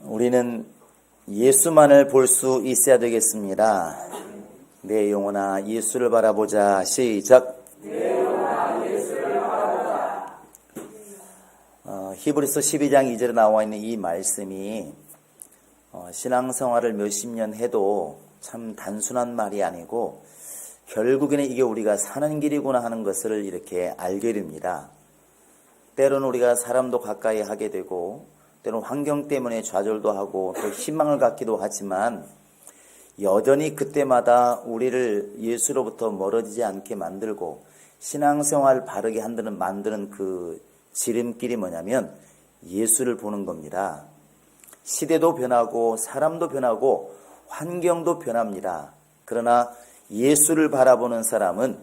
우리는 예수만을 볼 수 있어야 되겠습니다. 내 영혼아 예수를 바라보자. 시작. 내 영혼아 예수를 바라보자. 히브리서 12장 2절에 나와 있는 이 말씀이 신앙생활을 몇십 년 해도 참 단순한 말이 아니고 결국에는 이게 우리가 사는 길이구나 하는 것을 이렇게 알게 됩니다. 때로는 우리가 사람도 가까이 하게 되고 때로는 환경 때문에 좌절도 하고 또 희망을 갖기도 하지만 여전히 그때마다 우리를 예수로부터 멀어지지 않게 만들고 신앙생활 바르게 만드는 그 지름길이 뭐냐면 예수를 보는 겁니다. 시대도 변하고 사람도 변하고 환경도 변합니다. 그러나 예수를 바라보는 사람은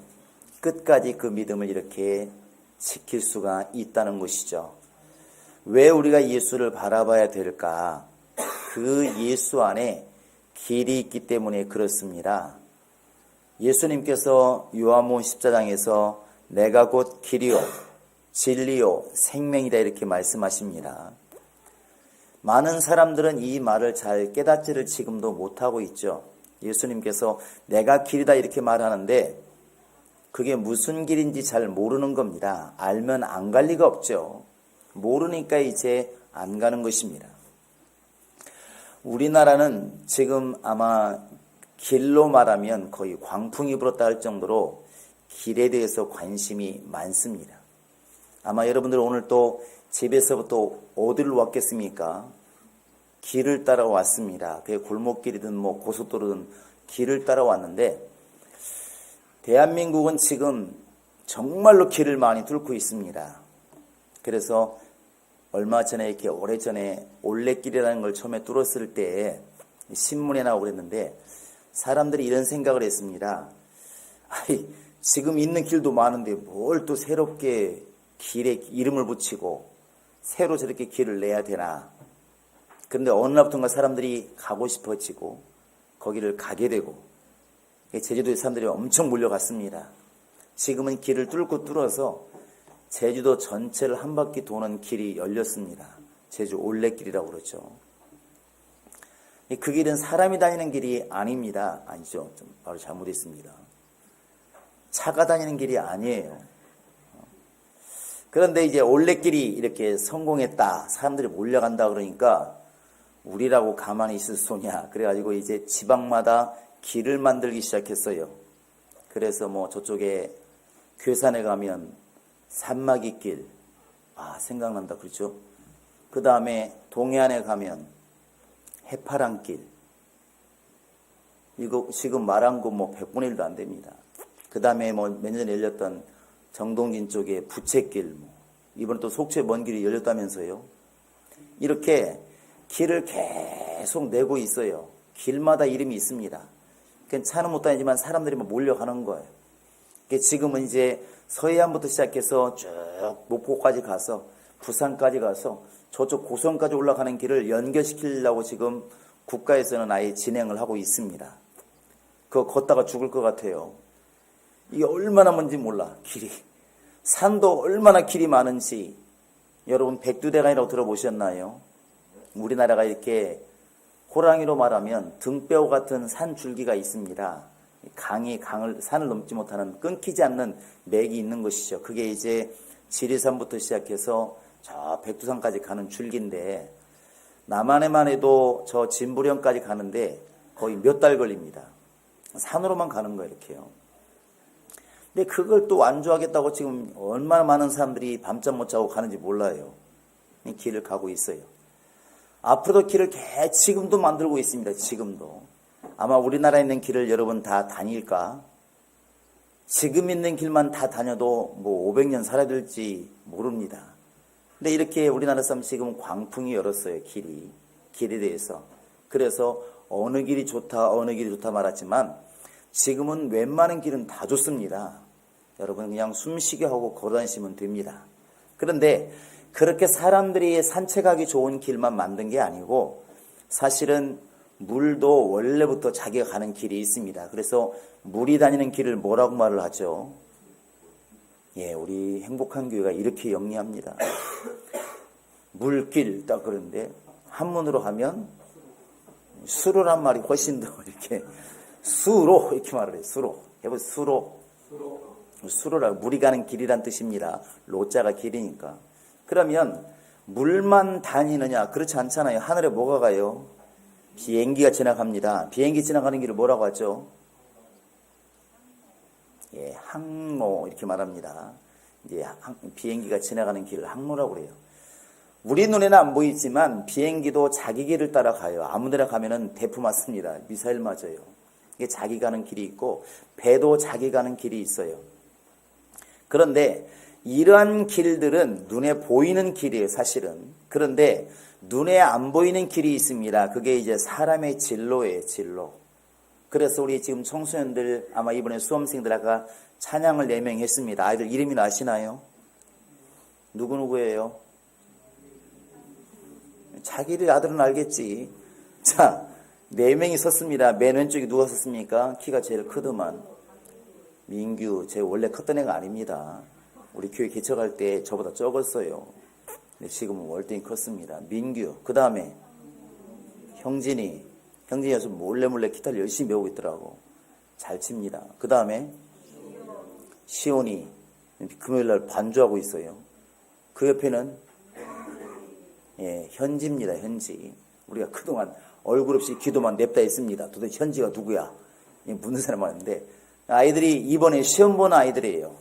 끝까지 그 믿음을 이렇게 지킬 수가 있다는 것이죠. 왜 우리가 예수를 바라봐야 될까? 그 예수 안에 길이 있기 때문에 그렇습니다. 예수님께서 요한복음 14장에서 내가 곧 길이요 진리요 생명이다 이렇게 말씀하십니다. 많은 사람들은 이 말을 잘 깨닫지를 지금도 못하고 있죠. 예수님께서 내가 길이다 이렇게 말하는데 그게 무슨 길인지 잘 모르는 겁니다. 알면 안 갈 리가 없죠. 모르니까 이제 안 가는 것입니다. 우리나라는 지금 아마 길로 말하면 거의 광풍이 불었다 할 정도로 길에 대해서 관심이 많습니다. 아마 여러분들 오늘 또 집에서부터 어디로 왔겠습니까? 길을 따라 왔습니다. 그게 골목길이든 고속도로든 길을 따라 왔는데 대한민국은 지금 정말로 길을 많이 뚫고 있습니다. 그래서 얼마 전에 이렇게 오래전에 올레길이라는 걸 처음에 뚫었을 때 신문에 나오고 그랬는데 사람들이 이런 생각을 했습니다. 지금 있는 길도 많은데 뭘 또 새롭게 길에 이름을 붙이고 새로 저렇게 길을 내야 되나. 그런데 어느 날부터인가 사람들이 가고 싶어지고 거기를 가게 되고 제주도에 사람들이 엄청 몰려갔습니다. 지금은 길을 뚫어서 제주도 전체를 한 바퀴 도는 길이 열렸습니다. 제주 올레길이라고 그러죠. 그 길은 사람이 다니는 길이 아닙니다. 아니죠. 좀 바로 잘못했습니다. 차가 다니는 길이 아니에요. 그런데 이제 올레길이 이렇게 성공했다. 사람들이 몰려간다 그러니까 우리라고 가만히 있을 소냐. 그래가지고 이제 지방마다 길을 만들기 시작했어요. 그래서 저쪽에 괴산에 가면 산마기길, 생각난다, 그렇죠? 그 다음에 동해안에 가면 해파랑길, 이거 지금 말한 거 100분의 1도 안 됩니다. 그 다음에 몇 년 전에 열렸던 정동진 쪽에 부채길, 이번에 또 속초에 먼 길이 열렸다면서요. 이렇게 길을 계속 내고 있어요. 길마다 이름이 있습니다. 차는 못 다니지만 사람들이 몰려가는 거예요. 지금은 이제 서해안부터 시작해서 쭉 목포까지 가서 부산까지 가서 저쪽 고성까지 올라가는 길을 연결시키려고 지금 국가에서는 아예 진행을 하고 있습니다. 그거 걷다가 죽을 것 같아요. 이게 얼마나 먼지 몰라, 길이. 산도 얼마나 길이 많은지. 여러분 백두대간이라고 들어보셨나요? 우리나라가 이렇게 호랑이로 말하면 등뼈 같은 산 줄기가 있습니다. 산을 넘지 못하는 끊기지 않는 맥이 있는 것이죠. 그게 이제 지리산부터 시작해서 저 백두산까지 가는 줄기인데 남한에만 해도 저 진부령까지 가는데 거의 몇 달 걸립니다. 산으로만 가는 거예요, 이렇게요. 근데 그걸 또 완주하겠다고 지금 얼마나 많은 사람들이 밤잠 못 자고 가는지 몰라요. 이 길을 가고 있어요. 앞으로도 길을 지금도 만들고 있습니다. 지금도. 아마 우리나라에 있는 길을 여러분 다 다닐까? 지금 있는 길만 다 다녀도 500년 살아야 될지 모릅니다. 근데 이렇게 우리나라 사람 지금 광풍이 열었어요. 길에 대해서. 그래서 어느 길이 좋다 말았지만 지금은 웬만한 길은 다 좋습니다. 여러분 그냥 숨쉬게 하고 걸어다니시면 됩니다. 그런데 그렇게 사람들이 산책하기 좋은 길만 만든 게 아니고 사실은 물도 원래부터 자기가 가는 길이 있습니다. 그래서 물이 다니는 길을 뭐라고 말을 하죠? 우리 행복한 교회가 이렇게 영리합니다. 물길 딱 그러는데 한문으로 하면 수로란 말이 훨씬 더 이렇게 수로 이렇게 말을 해요. 수로. 해보세요. 수로라 물이 가는 길이란 뜻입니다. 로자가 길이니까. 그러면 물만 다니느냐? 그렇지 않잖아요. 하늘에 뭐가 가요? 비행기가 지나갑니다. 비행기 지나가는 길을 뭐라고 하죠? 예, 항로 이렇게 말합니다. 이제 비행기가 지나가는 길을 항로라고 그래요. 우리 눈에는 안 보이지만 비행기도 자기 길을 따라가요. 아무데나 가면은 대포 맞습니다. 미사일 맞아요. 이게 자기 가는 길이 있고 배도 자기 가는 길이 있어요. 그런데 이러한 길들은 눈에 보이는 길이에요, 사실은. 그런데 눈에 안 보이는 길이 있습니다. 그게 이제 사람의 진로예요, 진로. 그래서 우리 지금 청소년들 아마 이번에 수험생들 아까 찬양을 4명 했습니다. 아이들 이름이 아시나요? 누구예요? 자기들 아들은 알겠지. 자, 4명이 섰습니다. 맨 왼쪽에 누가 섰습니까? 키가 제일 크더만. 민규, 제 원래 컸던 애가 아닙니다. 우리 교회 개척할 때 저보다 적었어요. 근데 지금은 월등히 컸습니다. 민규, 그 다음에 형진이어서 몰래 기타를 열심히 배우고 있더라고. 잘 칩니다. 그 다음에 시온이 금요일날 반주하고 있어요. 그 옆에는 현지입니다. 현지. 우리가 그동안 얼굴 없이 기도만 냅다 했습니다. 도대체 현지가 누구야? 묻는 사람 많은데 아이들이 이번에 시험 본 아이들이에요.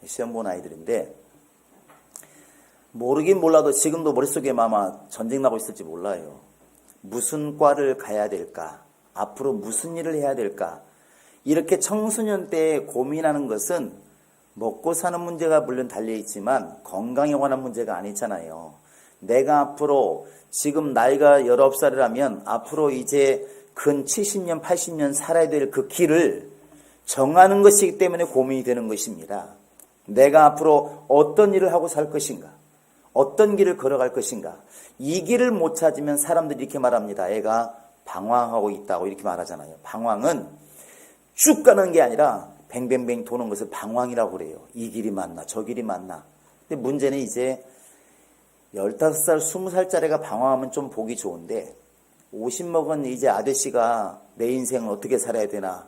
시험 본 아이들인데 모르긴 몰라도 지금도 머릿속에 아마 전쟁 나고 있을지 몰라요. 무슨 과를 가야 될까? 앞으로 무슨 일을 해야 될까? 이렇게 청소년 때 고민하는 것은 먹고 사는 문제가 물론 달려있지만 건강에 관한 문제가 아니잖아요. 내가 앞으로 지금 나이가 19살이라면 앞으로 이제 근 70년, 80년 살아야 될 그 길을 정하는 것이기 때문에 고민이 되는 것입니다. 내가 앞으로 어떤 일을 하고 살 것인가? 어떤 길을 걸어갈 것인가? 이 길을 못 찾으면 사람들이 이렇게 말합니다. 애가 방황하고 있다고 이렇게 말하잖아요. 방황은 쭉 가는 게 아니라 뱅뱅뱅 도는 것을 방황이라고 그래요. 이 길이 맞나 저 길이 맞나. 근데 문제는 이제 15살, 20살짜리가 방황하면 좀 보기 좋은데 50 먹은 이제 아저씨가 내 인생을 어떻게 살아야 되나,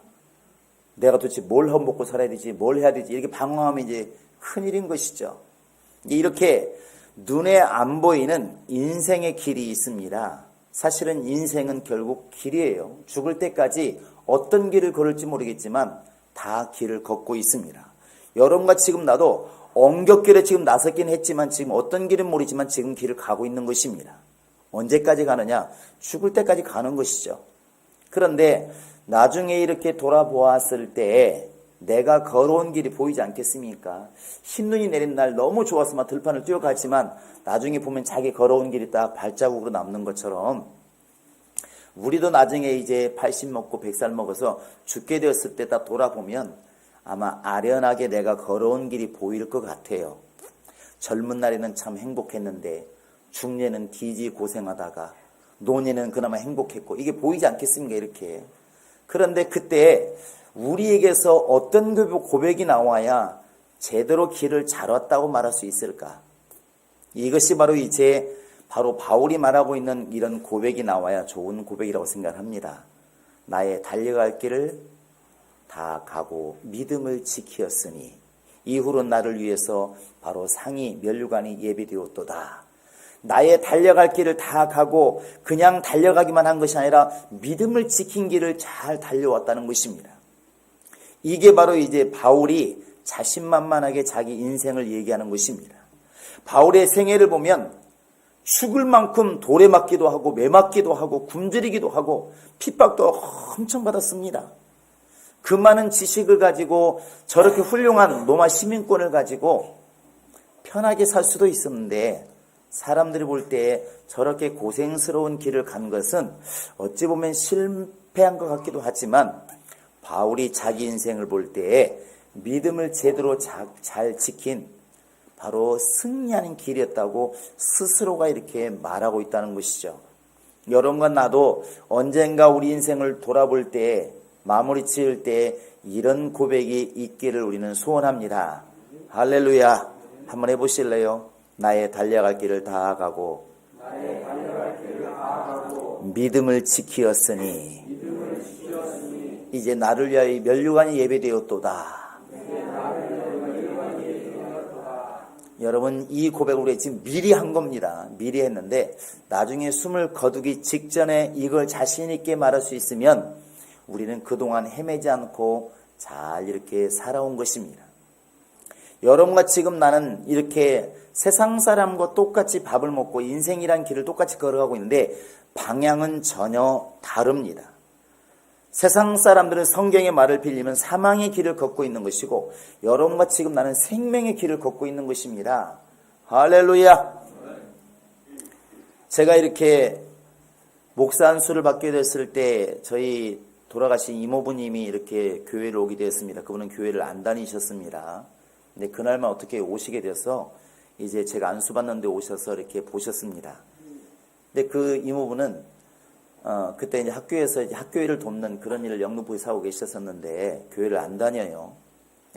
내가 도대체 뭘 먹고 살아야 되지, 뭘 해야 되지, 이렇게 방황하면 이제 큰일인 것이죠. 이렇게 눈에 안 보이는 인생의 길이 있습니다. 사실은 인생은 결국 길이에요. 죽을 때까지 어떤 길을 걸을지 모르겠지만 다 길을 걷고 있습니다. 여러분과 지금 나도 엉겹길에 지금 나섰긴 했지만 지금 어떤 길은 모르지만 지금 길을 가고 있는 것입니다. 언제까지 가느냐? 죽을 때까지 가는 것이죠. 그런데 나중에 이렇게 돌아보았을 때 내가 걸어온 길이 보이지 않겠습니까? 흰눈이 내린 날 너무 좋아서 막 들판을 뛰어갔지만 나중에 보면 자기 걸어온 길이 딱 발자국으로 남는 것처럼 우리도 나중에 이제 80 먹고 100살 먹어서 죽게 되었을 때 딱 돌아보면 아마 아련하게 내가 걸어온 길이 보일 것 같아요. 젊은 날에는 참 행복했는데 중년은 뒤지 고생하다가 노년은 그나마 행복했고 이게 보이지 않겠습니까? 이렇게. 그런데 그때 우리에게서 어떤 고백이 나와야 제대로 길을 잘 왔다고 말할 수 있을까? 이것이 바로 이제 바로 바울이 말하고 있는 이런 고백이 나와야 좋은 고백이라고 생각합니다. 나의 달려갈 길을 다 가고 믿음을 지키었으니 이후로 나를 위해서 바로 상이 면류관이 예비되었도다. 나의 달려갈 길을 다 가고 그냥 달려가기만 한 것이 아니라 믿음을 지킨 길을 잘 달려왔다는 것입니다. 이게 바로 이제 바울이 자신만만하게 자기 인생을 얘기하는 것입니다. 바울의 생애를 보면 죽을 만큼 돌에 맞기도 하고 매 맞기도 하고 굶주리기도 하고 핍박도 엄청 받았습니다. 그 많은 지식을 가지고 저렇게 훌륭한 로마 시민권을 가지고 편하게 살 수도 있었는데 사람들이 볼 때 저렇게 고생스러운 길을 간 것은 어찌 보면 실패한 것 같기도 하지만 바울이 자기 인생을 볼 때에 믿음을 제대로 잘 지킨 바로 승리하는 길이었다고 스스로가 이렇게 말하고 있다는 것이죠. 여러분과 나도 언젠가 우리 인생을 돌아볼 때 마무리 지을 때 이런 고백이 있기를 우리는 소원합니다. 할렐루야. 한번 해보실래요? 나의 달려갈 길을 다 가고 나의 달려갈 길을 믿음을 지키었으니 이제 나를 위하여 면류관이 예배되었도다. 여러분, 이 고백을 우리가 지금 미리 한 겁니다. 미리 했는데 나중에 숨을 거두기 직전에 이걸 자신 있게 말할 수 있으면 우리는 그동안 헤매지 않고 잘 이렇게 살아온 것입니다. 여러분과 지금 나는 이렇게 세상 사람과 똑같이 밥을 먹고 인생이란 길을 똑같이 걸어가고 있는데 방향은 전혀 다릅니다. 세상 사람들은 성경의 말을 빌리면 사망의 길을 걷고 있는 것이고 여러분과 지금 나는 생명의 길을 걷고 있는 것입니다. 할렐루야. 제가 이렇게 목사 안수를 받게 됐을 때 저희 돌아가신 이모부님이 이렇게 교회를 오게 되었습니다. 그분은 교회를 안 다니셨습니다. 근데 그날만 어떻게 오시게 돼서 이제 제가 안수 받는데 오셔서 이렇게 보셨습니다. 근데 그 이모부는 그때 이제 학교에서 이제 학교일을 돕는 그런 일을 영등포에서 하고 계셨었는데 교회를 안 다녀요.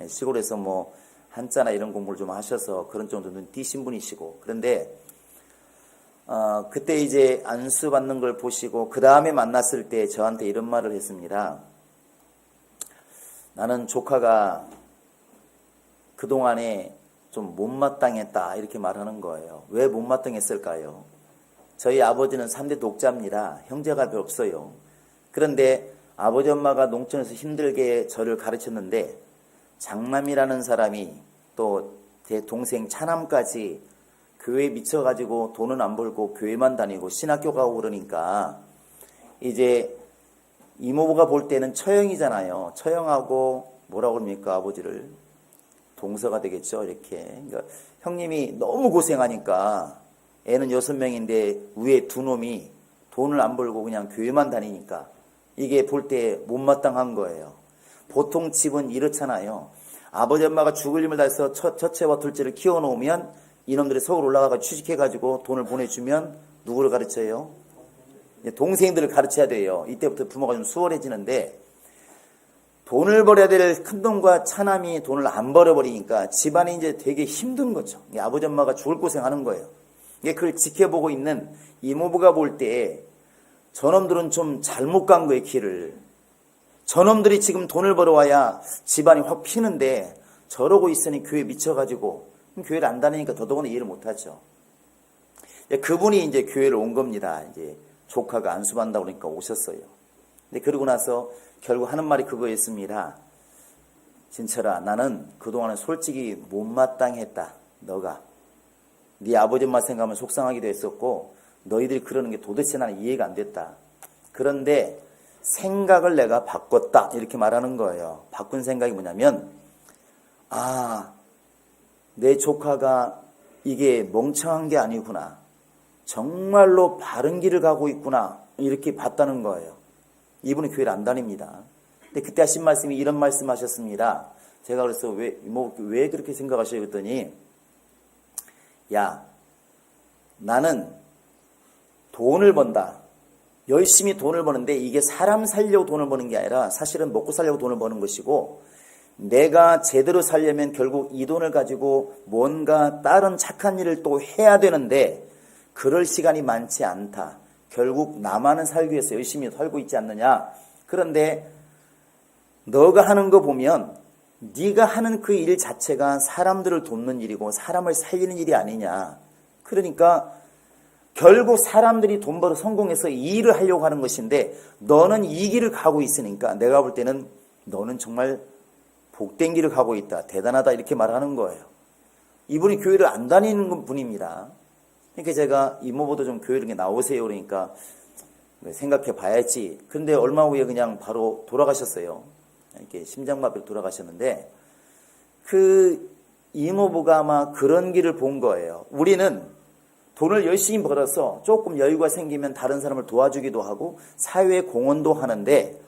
시골에서 뭐 한자나 이런 공부를 좀 하셔서 그런 정도 눈 띄신 분이시고 그런데 그때 이제 안수 받는 걸 보시고 그 다음에 만났을 때 저한테 이런 말을 했습니다. 나는 조카가 그동안에 좀 못마땅했다 이렇게 말하는 거예요. 왜 못마땅했을까요? 저희 아버지는 3대 독자입니다. 형제가 별로 없어요. 그런데 아버지 엄마가 농촌에서 힘들게 저를 가르쳤는데 장남이라는 사람이 또 제 동생 차남까지 교회에 미쳐가지고 돈은 안 벌고 교회만 다니고 신학교 가고 그러니까 이제 이모부가 볼 때는 처형이잖아요. 처형하고 뭐라고 합니까 아버지를 동서가 되겠죠. 이렇게 그러니까 형님이 너무 고생하니까 애는 6명인데 위에 두 놈이 돈을 안 벌고 그냥 교회만 다니니까 이게 볼 때 못마땅한 거예요. 보통 집은 이렇잖아요. 아버지 엄마가 죽을 힘을 다해서 첫째와 둘째를 키워놓으면 이놈들이 서울 올라가서 취직해가지고 돈을 보내주면 누구를 가르쳐요? 동생들을 가르쳐야 돼요. 이때부터 부모가 좀 수월해지는데 돈을 벌어야 될 큰놈과 차남이 돈을 안 벌어버리니까 집안이 이제 되게 힘든 거죠. 아버지 엄마가 죽을 고생하는 거예요. 그걸 지켜보고 있는 이모부가 볼 때 저놈들은 좀 잘못 간 거예요, 길을. 저놈들이 지금 돈을 벌어와야 집안이 확 피는데 저러고 있으니 교회에 미쳐가지고 교회를 안 다니니까 더더구나 이해를 못하죠. 그분이 이제 교회를 온 겁니다. 이제 조카가 안수받는다고 그러니까 오셨어요. 근데 그러고 나서 결국 하는 말이 그거였습니다. 진철아, 나는 그동안은 솔직히 못마땅했다. 너가. 네 아버지 엄마 생각하면 속상하기도 했었고 너희들이 그러는 게 도대체 나는 이해가 안 됐다. 그런데 생각을 내가 바꿨다. 이렇게 말하는 거예요. 바꾼 생각이 뭐냐면 내 조카가 이게 멍청한 게 아니구나. 정말로 바른 길을 가고 있구나. 이렇게 봤다는 거예요. 이분은 교회를 안 다닙니다. 근데 그때 하신 말씀이 이런 말씀 하셨습니다. 제가 그래서 왜 그렇게 생각하셔요? 그랬더니 야, 나는 돈을 번다. 열심히 돈을 버는데 이게 사람 살려고 돈을 버는 게 아니라 사실은 먹고 살려고 돈을 버는 것이고 내가 제대로 살려면 결국 이 돈을 가지고 뭔가 다른 착한 일을 또 해야 되는데 그럴 시간이 많지 않다. 결국 나만은 살기 위해서 열심히 살고 있지 않느냐. 그런데 너가 하는 거 보면 네가 하는 그 일 자체가 사람들을 돕는 일이고 사람을 살리는 일이 아니냐. 그러니까 결국 사람들이 돈 벌어 성공해서 이 일을 하려고 하는 것인데 너는 이 길을 가고 있으니까 내가 볼 때는 너는 정말 복된 길을 가고 있다. 대단하다. 이렇게 말하는 거예요. 이분이 교회를 안 다니는 분입니다. 그러니까 제가 이모부도 좀 교회를 나오세요. 그러니까 생각해 봐야지. 근데 얼마 후에 그냥 바로 돌아가셨어요. 이렇게 심장마비로 돌아가셨는데 그 이모부가 아마 그런 길을 본 거예요. 우리는 돈을 열심히 벌어서 조금 여유가 생기면 다른 사람을 도와주기도 하고 사회에 공헌도 하는데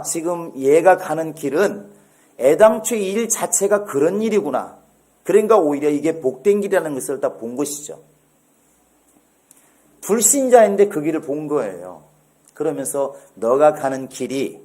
지금 얘가 가는 길은 애당초에 일 자체가 그런 일이구나. 그러니까 오히려 이게 복된 길이라는 것을 다 본 것이죠. 불신자인데 그 길을 본 거예요. 그러면서 너가 가는 길이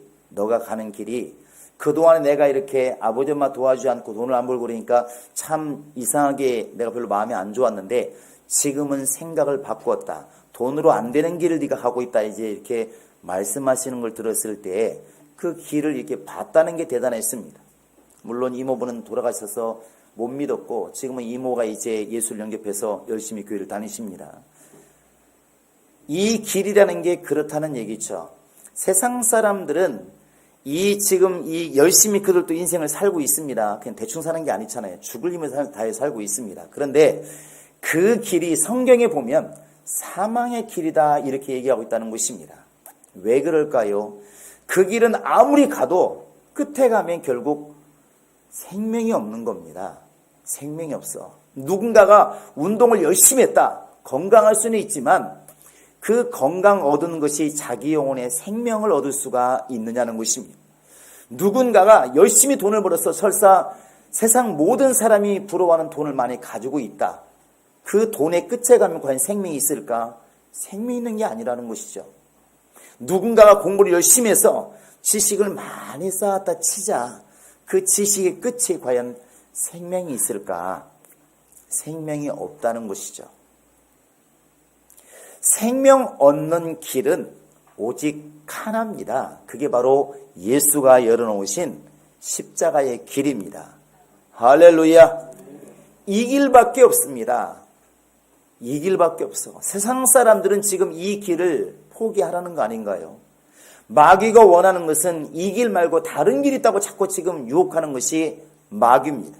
그동안에 내가 이렇게 아버지 엄마 도와주지 않고 돈을 안 벌고 그러니까 참 이상하게 내가 별로 마음이 안 좋았는데 지금은 생각을 바꾸었다. 돈으로 안 되는 길을 네가 가고 있다. 이제 이렇게 말씀하시는 걸 들었을 때 그 길을 이렇게 봤다는 게 대단했습니다. 물론 이모부는 돌아가셔서 못 믿었고 지금은 이모가 이제 예수를 영접해서 열심히 교회를 다니십니다. 이 길이라는 게 그렇다는 얘기죠. 세상 사람들은 지금 열심히 그들도 인생을 살고 있습니다. 그냥 대충 사는 게 아니잖아요. 죽을 힘을 다해 살고 있습니다. 그런데 그 길이 성경에 보면 사망의 길이다 이렇게 얘기하고 있다는 것입니다. 왜 그럴까요? 그 길은 아무리 가도 끝에 가면 결국 생명이 없는 겁니다. 생명이 없어. 누군가가 운동을 열심히 했다. 건강할 수는 있지만 그 건강 얻은 것이 자기 영혼의 생명을 얻을 수가 있느냐는 것입니다. 누군가가 열심히 돈을 벌어서 설사 세상 모든 사람이 부러워하는 돈을 많이 가지고 있다. 그 돈의 끝에 가면 과연 생명이 있을까? 생명이 있는 게 아니라는 것이죠. 누군가가 공부를 열심히 해서 지식을 많이 쌓았다 치자. 그 지식의 끝에 과연 생명이 있을까? 생명이 없다는 것이죠. 생명 얻는 길은 오직 하나입니다. 그게 바로 예수가 열어놓으신 십자가의 길입니다. 할렐루야. 이 길밖에 없습니다. 이 길밖에 없어. 세상 사람들은 지금 이 길을 포기하라는 거 아닌가요? 마귀가 원하는 것은 이 길 말고 다른 길이 있다고 자꾸 지금 유혹하는 것이 마귀입니다.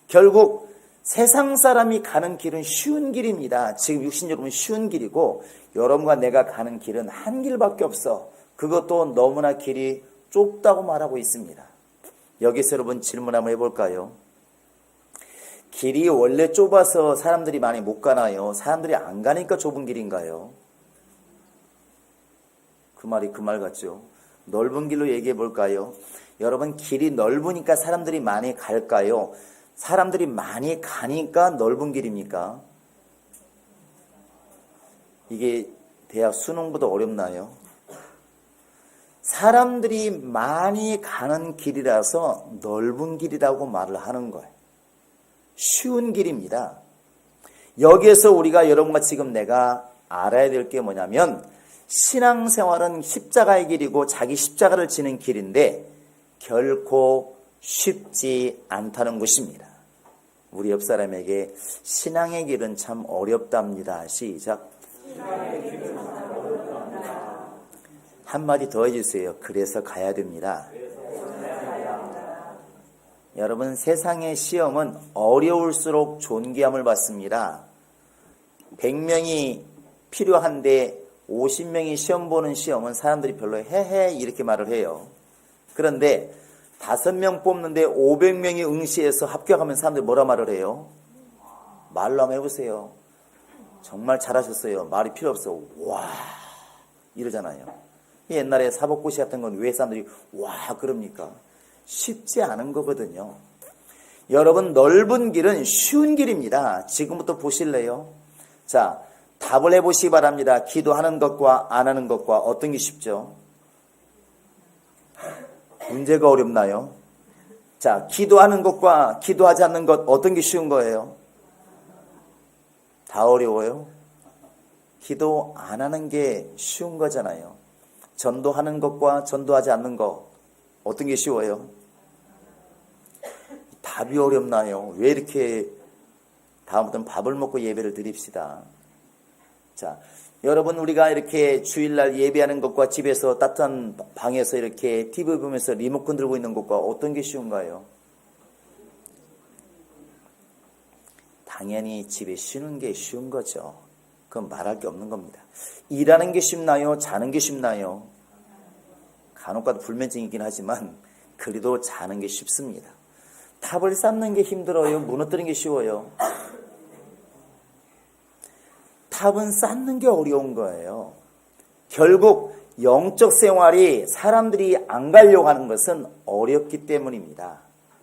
결국 세상 사람이 가는 길은 쉬운 길입니다. 지금 육신 여러분 쉬운 길이고 여러분과 내가 가는 길은 한 길밖에 없어. 그것도 너무나 길이 좁다고 말하고 있습니다. 여기서 여러분 질문 한번 해볼까요? 길이 원래 좁아서 사람들이 많이 못 가나요? 사람들이 안 가니까 좁은 길인가요? 그 말이 그 말 같죠? 넓은 길로 얘기해 볼까요? 여러분 길이 넓으니까 사람들이 많이 갈까요? 사람들이 많이 가니까 넓은 길입니까? 이게 대학 수능보다 어렵나요? 사람들이 많이 가는 길이라서 넓은 길이라고 말을 하는 거예요. 쉬운 길입니다. 여기에서 우리가 여러분과 지금 내가 알아야 될 게 뭐냐면 신앙생활은 십자가의 길이고 자기 십자가를 지는 길인데 결코 쉽지 않다는 것입니다. 우리 옆 사람에게 신앙의 길은 참 어렵답니다. 시작. 한마디 더 해주세요. 그래서 가야 됩니다. 여러분 세상의 시험은 어려울수록 존귀함을 받습니다. 100명이 필요한데 50명이 시험 보는 시험은 사람들이 별로 헤헤 이렇게 말을 해요. 그런데 5명 뽑는데 500명이 응시해서 합격하면 사람들이 뭐라 말을 해요? 말로 한번 해보세요. 정말 잘하셨어요. 말이 필요 없어. 와 이러잖아요. 옛날에 사법고시 같은 건 왜 사람들이 와 그럽니까? 쉽지 않은 거거든요. 여러분 넓은 길은 쉬운 길입니다. 지금부터 보실래요? 자, 답을 해보시기 바랍니다. 기도하는 것과 안 하는 것과 어떤 게 쉽죠? 문제가 어렵나요? 자, 기도하는 것과 기도하지 않는 것 어떤 게 쉬운 거예요? 다 어려워요? 기도 안 하는 게 쉬운 거잖아요. 전도하는 것과 전도하지 않는 것 어떤 게 쉬워요? 답이 어렵나요? 왜 이렇게 다음부터는 밥을 먹고 예배를 드립시다. 자, 여러분 우리가 이렇게 주일날 예배하는 것과 집에서 따뜻한 방에서 이렇게 TV 보면서 리모컨 들고 있는 것과 어떤 게 쉬운가요? 당연히 집에 쉬는 게 쉬운 거죠. 그건 말할 게 없는 겁니다. 일하는 게 쉽나요? 자는 게 쉽나요? 간혹가다 불면증이긴 하지만 그래도 자는 게 쉽습니다. 탑을 쌓는 게 힘들어요? 무너뜨리는 게 쉬워요? 탑은 쌓는 게 어려운 거예요. 결국 영적 생활이 사람들이 안 가려고 하는 것은 어렵기 때문입니다.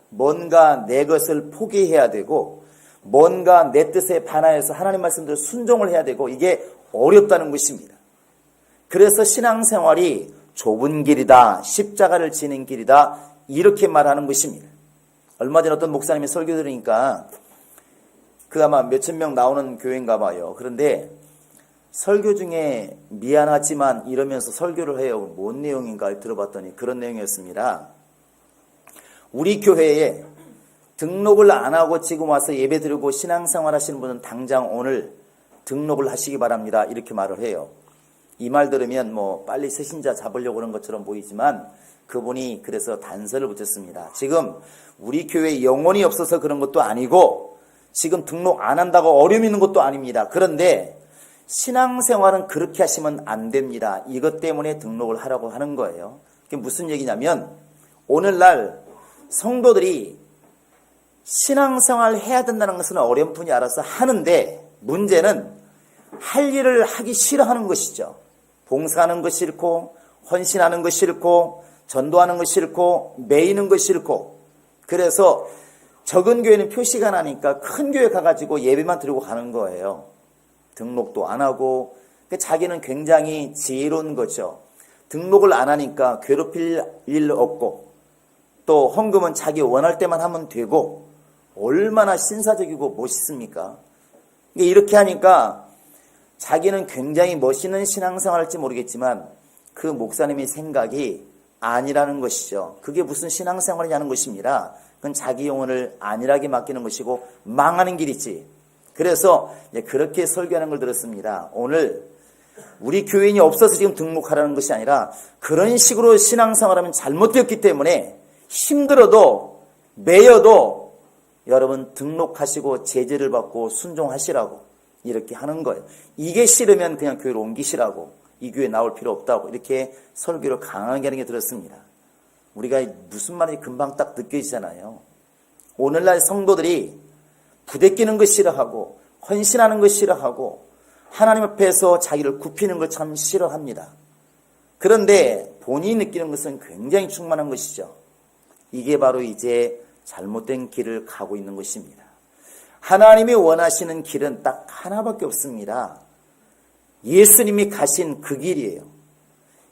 뭔가 내 것을 포기해야 되고 뭔가 내 뜻에 반하여서 하나님 말씀대로 순종을 해야 되고 이게 어렵다는 것입니다. 그래서 신앙생활이 좁은 길이다, 십자가를 지는 길이다 이렇게 말하는 것입니다. 얼마 전에 어떤 목사님이 설교 들으니까 그 아마 몇천 명 나오는 교회인가 봐요. 그런데 설교 중에 미안하지만 이러면서 설교를 해요. 뭔 내용인가 들어봤더니 그런 내용이었습니다. 우리 교회에 등록을 안 하고 지금 와서 예배 드리고 신앙생활 하시는 분은 당장 오늘 등록을 하시기 바랍니다. 이렇게 말을 해요. 이 말 들으면 뭐 빨리 새신자 잡으려고 그런 것처럼 보이지만 그분이 그래서 단서를 붙였습니다. 지금 우리 교회에 영혼이 없어서 그런 것도 아니고 지금 등록 안 한다고 어려움 있는 것도 아닙니다. 그런데 신앙생활은 그렇게 하시면 안 됩니다. 이것 때문에 등록을 하라고 하는 거예요. 그게 무슨 얘기냐면 오늘날 성도들이 신앙생활 해야 된다는 것은 어렴풋이 알아서 하는데 문제는 할 일을 하기 싫어하는 것이죠. 봉사하는 것 싫고 헌신하는 것 싫고 전도하는 것 싫고 매이는 것 싫고 그래서 적은 교회는 표시가 나니까 큰 교회 가가지고 예배만 드리고 가는 거예요. 등록도 안 하고 자기는 굉장히 지혜로운 거죠. 등록을 안 하니까 괴롭힐 일 없고 또 헌금은 자기 원할 때만 하면 되고 얼마나 신사적이고 멋있습니까? 이렇게 하니까 자기는 굉장히 멋있는 신앙생활을 할지 모르겠지만 그 목사님의 생각이 아니라는 것이죠. 그게 무슨 신앙생활이냐는 것입니다. 그건 자기 영혼을 안일하게 맡기는 것이고 망하는 길이지. 그래서 그렇게 설교하는 걸 들었습니다. 오늘 우리 교인이 없어서 지금 등록하라는 것이 아니라 그런 식으로 신앙생활하면 잘못되었기 때문에 힘들어도 매여도 여러분 등록하시고 제재를 받고 순종하시라고 이렇게 하는 거예요. 이게 싫으면 그냥 교회로 옮기시라고 이 교회 나올 필요 없다고 이렇게 설교를 강하게 하는 게 들었습니다. 우리가 무슨 말인지 금방 딱 느껴지잖아요. 오늘날 성도들이 부대끼는 것 싫어하고 헌신하는 것 싫어하고 하나님 앞에서 자기를 굽히는 걸 참 싫어합니다. 그런데 본인이 느끼는 것은 굉장히 충만한 것이죠. 이게 바로 이제 잘못된 길을 가고 있는 것입니다. 하나님이 원하시는 길은 딱 하나밖에 없습니다. 예수님이 가신 그 길이에요.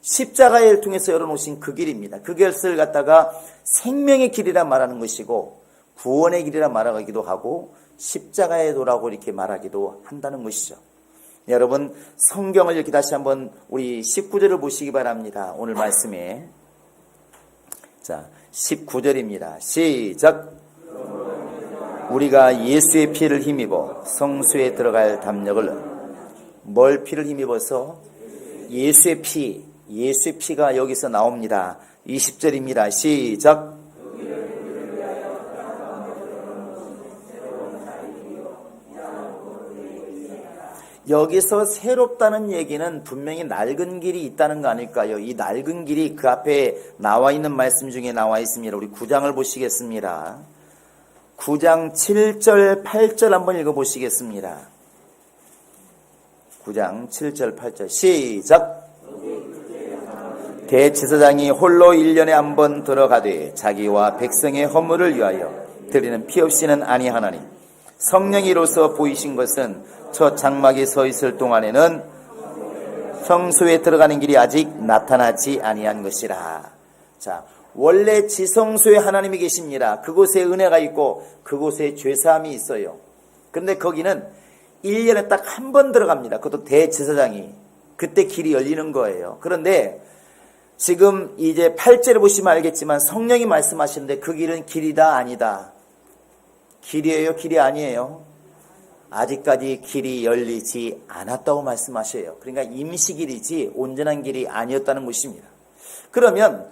십자가를 통해서 열어놓으신 그 길입니다. 그 것을 갖다가 생명의 길이라 말하는 것이고 구원의 길이라 말하기도 하고 십자가의 도라고 이렇게 말하기도 한다는 것이죠. 여러분 성경을 이렇게 다시 한번 우리 19절을 보시기 바랍니다. 오늘 말씀에 자 19절입니다. 시작. 우리가 예수의 피를 힘입어 성수에 들어갈 담력을 뭘 피를 힘입어서 예수의 피가 여기서 나옵니다. 20절입니다. 시작. 여기서 새롭다는 얘기는 분명히 낡은 길이 있다는 거 아닐까요? 이 낡은 길이 그 앞에 나와 있는 말씀 중에 나와 있습니다. 우리 9장을 보시겠습니다. 9장 7절 8절 한번 읽어보시겠습니다. 9장 7절 8절 시작. 대제사장이 홀로 1년에 한 번 들어가되 자기와 백성의 허물을 위하여 드리는 피 없이는 아니하나니 성령이로서 보이신 것은 첫 장막에 서 있을 동안에는 성소에 들어가는 길이 아직 나타나지 아니한 것이라. 자, 원래 지성소에 하나님이 계십니다. 그곳에 은혜가 있고 그곳에 죄사함이 있어요. 그런데 거기는 1년에 딱 한 번 들어갑니다. 그것도 대제사장이. 그때 길이 열리는 거예요. 그런데 지금 이제 8절을 보시면 알겠지만 성령이 말씀하시는데 그 길은 길이다 아니다. 길이에요? 길이 아니에요? 아직까지 길이 열리지 않았다고 말씀하셔요. 그러니까 임시길이지 온전한 길이 아니었다는 것입니다. 그러면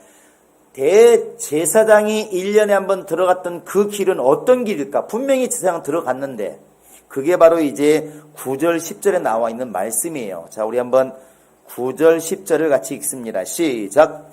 대제사장이 1년에 한 번 들어갔던 그 길은 어떤 길일까? 분명히 제사장은 들어갔는데 그게 바로 이제 9절 10절에 나와 있는 말씀이에요. 자, 우리 한번 9절 10절을 같이 읽습니다. 시작.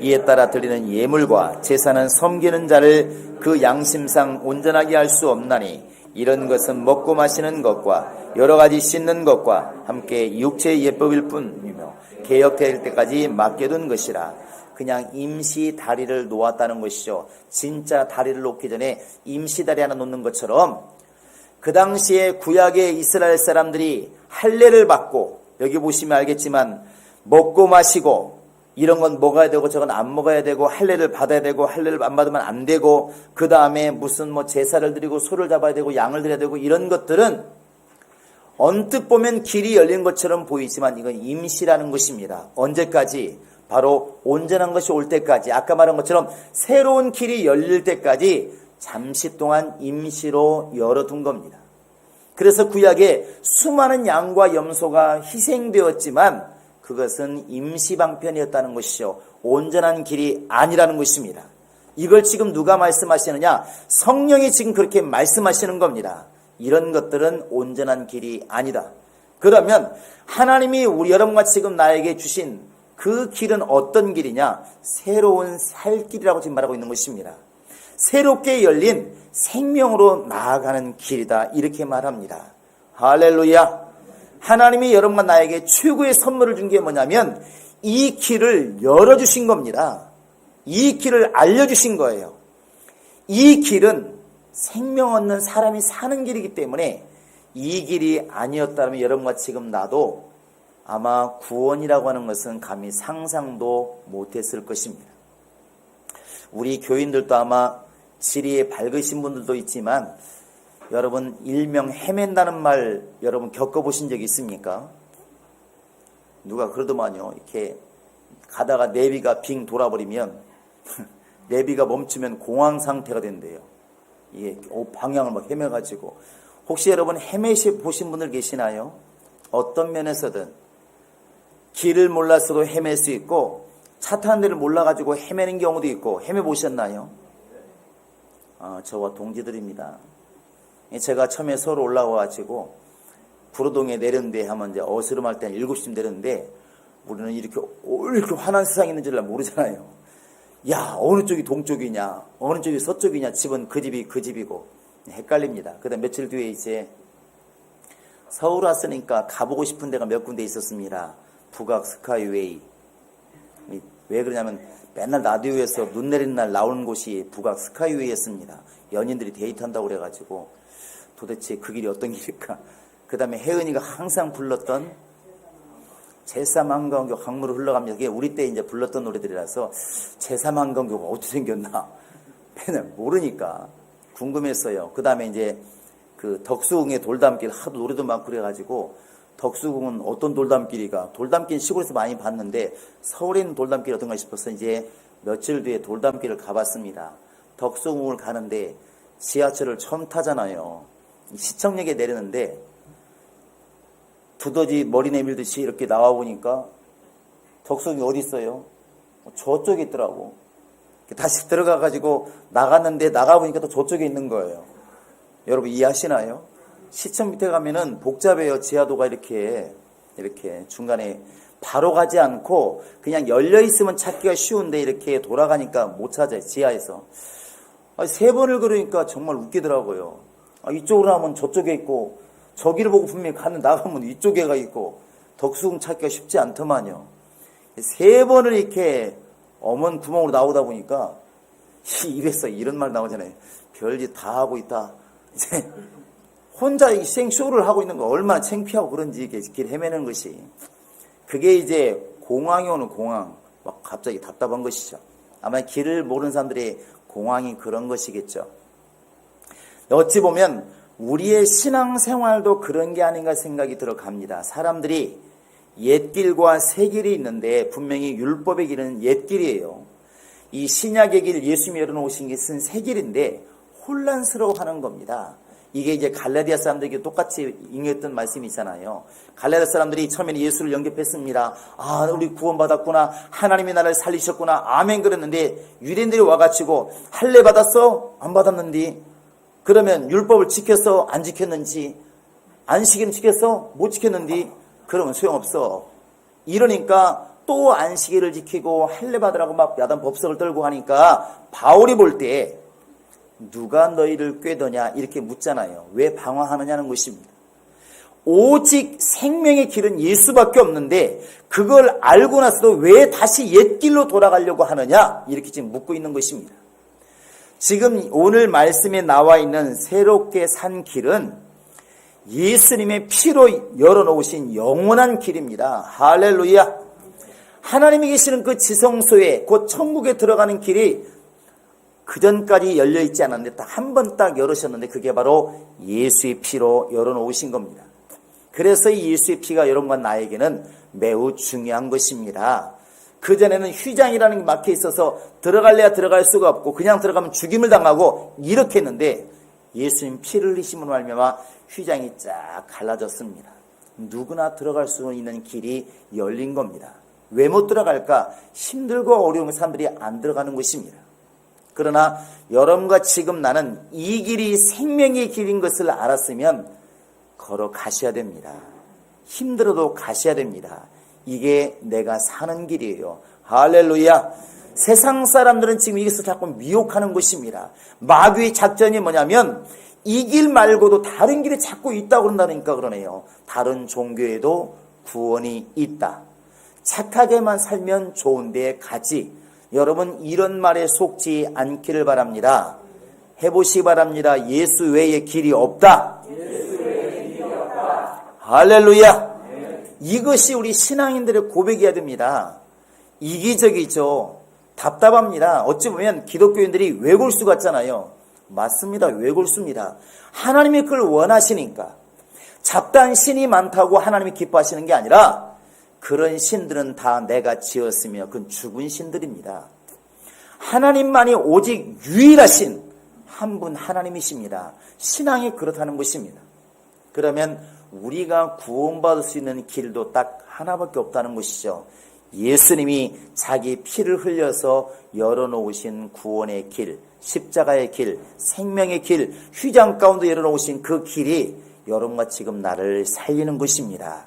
이에 따라 드리는 예물과 제사는 섬기는 자를 그 양심상 온전하게 할 수 없나니 이런 것은 먹고 마시는 것과 여러 가지 씻는 것과 함께 육체의 예법일 뿐이며 개혁될 때까지 맡겨둔 것이라. 그냥 임시 다리를 놓았다는 것이죠. 진짜 다리를 놓기 전에 임시 다리 하나 놓는 것처럼 그 당시에 구약의 이스라엘 사람들이 할례를 받고 여기 보시면 알겠지만 먹고 마시고 이런 건 먹어야 되고 저건 안 먹어야 되고 할례를 받아야 되고 할례를 안 받으면 안 되고 그 다음에 무슨 제사를 드리고 소를 잡아야 되고 양을 드려야 되고 이런 것들은 언뜻 보면 길이 열린 것처럼 보이지만 이건 임시라는 것입니다. 언제까지? 바로 온전한 것이 올 때까지, 아까 말한 것처럼 새로운 길이 열릴 때까지 잠시 동안 임시로 열어둔 겁니다. 그래서 구약에 수많은 양과 염소가 희생되었지만 그것은 임시방편이었다는 것이죠. 온전한 길이 아니라는 것입니다. 이걸 지금 누가 말씀하시느냐? 성령이 지금 그렇게 말씀하시는 겁니다. 이런 것들은 온전한 길이 아니다. 그러면 하나님이 우리 여러분과 지금 나에게 주신 그 길은 어떤 길이냐? 새로운 살 길이라고 지금 말하고 있는 것입니다. 새롭게 열린 생명으로 나아가는 길이다, 이렇게 말합니다. 할렐루야. 하나님이 여러분과 나에게 최고의 선물을 준 게 뭐냐면 이 길을 열어주신 겁니다. 이 길을 알려주신 거예요. 이 길은 생명 얻는 사람이 사는 길이기 때문에 이 길이 아니었다면 여러분과 지금 나도 아마 구원이라고 하는 것은 감히 상상도 못했을 것입니다. 우리 교인들도 아마 지리에 밝으신 분들도 있지만 여러분 일명 헤맨다는 말 여러분 겪어보신 적이 있습니까? 누가 그러더만요. 이렇게 가다가 내비가 빙 돌아버리면 내비가 멈추면 공황 상태가 된대요. 이게 방향을 막 헤매가지고. 혹시 여러분 헤매시 보신 분들 계시나요? 어떤 면에서든 길을 몰랐어도 헤맬 수 있고 차 타는 데를 몰라가지고 헤매는 경우도 있고. 헤매 보셨나요? 저와 동지들입니다. 제가 처음에 서울 올라와가지고 구로동에 내렸는데 하면 이제 어스름할 때는 7시쯤 내렸는데 우리는 이렇게 환한 세상이 있는 줄 모르잖아요. 야, 어느 쪽이 동쪽이냐, 어느 쪽이 서쪽이냐, 집은 그 집이 그 집이고 헷갈립니다. 그다음 며칠 뒤에 이제 서울 왔으니까 가보고 싶은 데가 몇 군데 있었습니다. 북악 스카이웨이. 왜 그러냐면 맨날 라디오에서 눈 내리는 날 나오는 곳이 북악 스카이웨이였습니다. 연인들이 데이트한다고 그래가지고 도대체 그 길이 어떤 길일까. 그 다음에 혜은이가 항상 불렀던 제3 한강교 강물을 흘러가면서, 이게 우리 때 이제 불렀던 노래들이라서 제3 한강교가 어떻게 생겼나 맨날 모르니까 궁금했어요. 그 다음에 이제 그 덕수궁의 돌담길 하도 노래도 많고 그래가지고 덕수궁은 어떤 돌담길이가, 돌담길 시골에서 많이 봤는데 서울에 있는 돌담길이 어떤가 싶어서 이제 며칠 뒤에 돌담길을 가봤습니다. 덕수궁을 가는데 지하철을 처음 타잖아요. 시청역에 내리는데 두더지 머리 내밀듯이 이렇게 나와보니까 덕수궁이 어디 있어요? 저쪽에 있더라고. 다시 들어가가지고 나갔는데 나가보니까 또 저쪽에 있는 거예요. 여러분 이해하시나요? 시청 밑에 가면은 복잡해요. 지하도가 이렇게 중간에 바로 가지 않고 그냥 열려있으면 찾기가 쉬운데 이렇게 돌아가니까 못 찾아요. 지하에서. 3번을 그러니까 정말 웃기더라고요. 이쪽으로 하면 저쪽에 있고 저기를 보고 분명히 나가면 이쪽에가 있고 덕수궁 찾기가 쉽지 않더만요. 3번을 이렇게 어먼 구멍으로 나오다 보니까 입에서 이런 말 나오잖아요. 별짓 다 하고 있다. 이제 혼자 생쇼를 하고 있는 거 얼마나 창피하고 그런지 길 헤매는 것이. 그게 이제 공황이 오는 공황. 막 갑자기 답답한 것이죠. 아마 길을 모르는 사람들의 공황이 그런 것이겠죠. 어찌 보면 우리의 신앙생활도 그런 게 아닌가 생각이 들어갑니다. 사람들이 옛길과 새길이 있는데 분명히 율법의 길은 옛길이에요. 이 신약의 길, 예수님이 열어놓으신 것은 새길인데 혼란스러워하는 겁니다. 이게 이제 갈라디아 사람들에게 똑같이 인용했던 말씀이 있잖아요. 갈라디아 사람들이 처음에는 예수를 영접했습니다. 우리 구원받았구나. 하나님이 나를 살리셨구나. 아멘 그랬는데 유대인들이 와가지고 할례 받았어? 안 받았는데? 그러면 율법을 지켰어? 안 지켰는지? 안식일은 지켰어? 못 지켰는데? 그러면 소용없어. 이러니까 또 안식일을 지키고 할례 받으라고 막 야단 법석을 떨고 하니까 바울이 볼 때 누가 너희를 꾀더냐 이렇게 묻잖아요. 왜 방황하느냐는 것입니다. 오직 생명의 길은 예수밖에 없는데 그걸 알고 나서도 왜 다시 옛길로 돌아가려고 하느냐 이렇게 지금 묻고 있는 것입니다. 지금 오늘 말씀에 나와 있는 새롭게 산 길은 예수님의 피로 열어놓으신 영원한 길입니다. 할렐루야. 하나님이 계시는 그 지성소에 곧 천국에 들어가는 길이 그전까지 열려있지 않았는데 딱 한 번 딱 열으셨는데 그게 바로 예수의 피로 열어놓으신 겁니다. 그래서 이 예수의 피가 여러분과 나에게는 매우 중요한 것입니다. 그전에는 휘장이라는 게 막혀 있어서 들어갈래야 들어갈 수가 없고 그냥 들어가면 죽임을 당하고 이렇게 했는데 예수님 피를 흘리심으로 말미암아 휘장이 쫙 갈라졌습니다. 누구나 들어갈 수 있는 길이 열린 겁니다. 왜 못 들어갈까? 힘들고 어려운 사람들이 안 들어가는 것입니다. 그러나 여러분과 지금 나는 이 길이 생명의 길인 것을 알았으면 걸어가셔야 됩니다. 힘들어도 가셔야 됩니다. 이게 내가 사는 길이에요. 할렐루야. 세상 사람들은 지금 이것을 자꾸 미혹하는 것입니다. 마귀의 작전이 뭐냐면 이 길 말고도 다른 길이 자꾸 있다고 그런다니까 그러네요. 다른 종교에도 구원이 있다. 착하게만 살면 좋은 데에 가지. 여러분 이런 말에 속지 않기를 바랍니다. 해보시기 바랍니다. 예수 외에 길이 없다. 할렐루야. 이것이 우리 신앙인들의 고백이어야 됩니다. 이기적이죠. 답답합니다. 어찌 보면 기독교인들이 외골수 같잖아요. 맞습니다. 외골수입니다. 하나님이 그걸 원하시니까. 잡다한 신이 많다고 하나님이 기뻐하시는 게 아니라 그런 신들은 다 내가 지었으며 그건 죽은 신들입니다. 하나님만이 오직 유일하신 한 분 하나님이십니다. 신앙이 그렇다는 것입니다. 그러면 우리가 구원받을 수 있는 길도 딱 하나밖에 없다는 것이죠. 예수님이 자기 피를 흘려서 열어놓으신 구원의 길, 십자가의 길, 생명의 길, 휘장 가운데 열어놓으신 그 길이 여러분과 지금 나를 살리는 것입니다.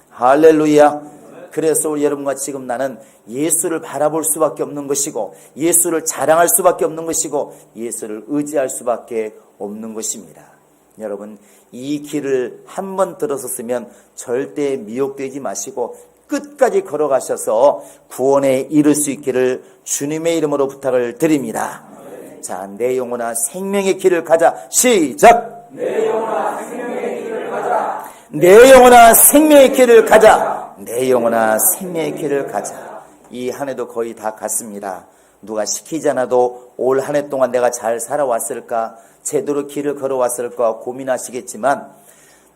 할렐루야. 그래서 여러분과 지금 나는 예수를 바라볼 수밖에 없는 것이고 예수를 자랑할 수밖에 없는 것이고 예수를 의지할 수밖에 없는 것입니다. 여러분 이 길을 한번 들어섰으면 절대 미혹되지 마시고 끝까지 걸어가셔서 구원에 이를 수 있기를 주님의 이름으로 부탁을 드립니다. 자, 내 영혼아 생명의 길을 가자. 시작. 내 영혼아 생명의 길을 가자. 내 영혼아 생명의 길을 가자. 내 영혼아 생명의 길을 가자. 이 한 해도 거의 다 갔습니다. 누가 시키지 않아도 올 한 해 동안 내가 잘 살아왔을까, 제대로 길을 걸어왔을까 고민하시겠지만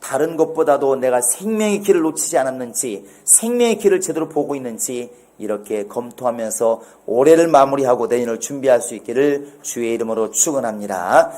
다른 것보다도 내가 생명의 길을 놓치지 않았는지, 생명의 길을 제대로 보고 있는지 이렇게 검토하면서 올해를 마무리하고 내년을 준비할 수 있기를 주의 이름으로 축원합니다.